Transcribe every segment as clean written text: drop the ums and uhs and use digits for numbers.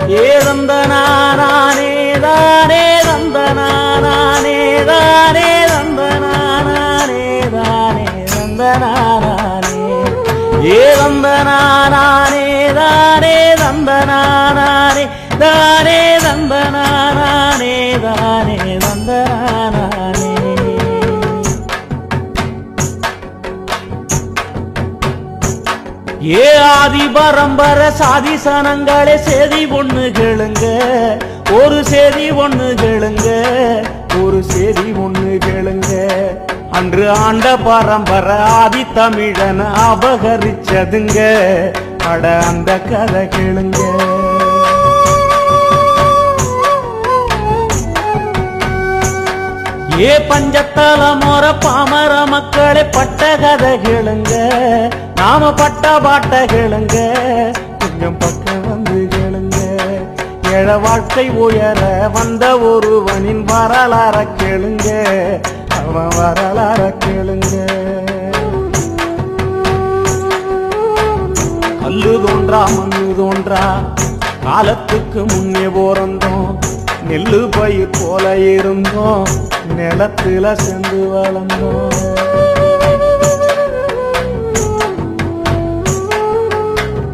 ஏ தந்தனானே தானே தந்தனானே தானே தந்தனானே தானே தந்தனானே ஏ தந்தனானே தானே தந்தனானே தானே தந்தனானே தானே தந்தனானே ஏ ஆதி பரம்பர சாதி சனங்களே சேதி ஒண்ணு கேளுங்க ஒரு சேதி ஒண்ணு கேளுங்க ஒரு சேதி ஒண்ணு கேளுங்க அன்று ஆண்ட பரம்பர ஆதி தமிழன் அபகரிச்சதுங்க அட அந்த கதை கேளுங்க ஏ பஞ்சத்தல மொர பாமர மக்களே பட்ட கதை கேளுங்க நாம பட்ட பாட்ட கேளுங்க கொஞ்சம் பக்கம் வந்து கேளுங்க ஏழ வாழ்க்கை உயர வந்த ஒருவனின் வரலாற கேளுங்க அவன் வரலாற கேளுங்க கல்லு தோன்றா மண்ணு தோன்றா காலத்துக்கு முன்னே போறந்தோம் நெல்லு பயிர் போல இருந்தோம் நிலத்துல சென்று வளர்ந்தோம்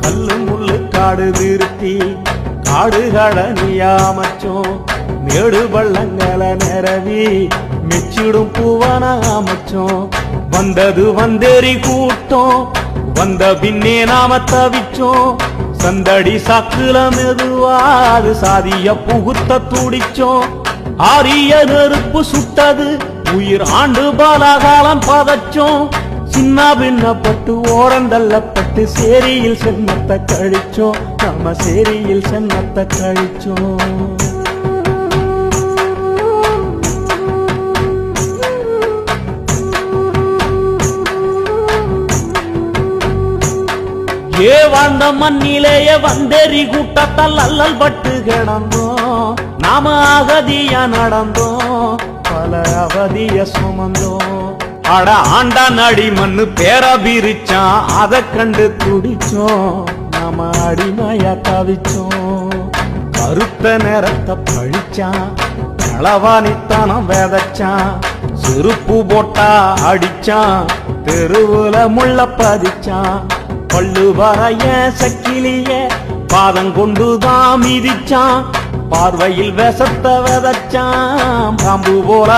கல்லு முள்ளு காடு திருத்தி காடுகளை நீயாமச்சோம் மேடு பள்ளங்களை நிரவி மெச்சிடும் பூவன அமைச்சோம் வந்தது வந்தேறி கூட்டம் வந்த பின்னே நாம தவிச்சோம் சந்தடி சாக்குல மெதுவாது சாதிய புகுத்த துடிச்சோம் ஆரிய நெருப்பு சுட்டது உயிர் ஆண்டு பாலகாலம் பதச்சோம் சின்ன பின்னப்பட்டு ஓரந்தள்ளப்பட்டு சேரியில் சென்னத்தை கழிச்சோம் நம்ம சேரியில் சென்னத்தை கழிச்சோம் ஏ வாழ்ந்த மண்ணிலேயே வந்தேறி கூட்டத்தால் அல்லல் பட்டு கிடந்தோம் நாம அகதியா நடந்தோம் பல அவதிய சுமந்தோம் அட ஆண்டா நடி மண்ணு பேர பிரிச்சான் அதை கண்டு துடிச்சோம் நாம அடிமையா தவிச்சோம் கருத்த நேரத்தை பழிச்சான் களவாணித்தனம் வேதச்சான் செருப்பு போட்டா அடிச்சான் தெருவுல முள்ள பதிச்சான் பள்ளு வரைய சக்கிலிய பாதம் கொண்டுதான் மிதிச்சான் பார்வையில் விஷத்த விதச்சான் பாம்பு போல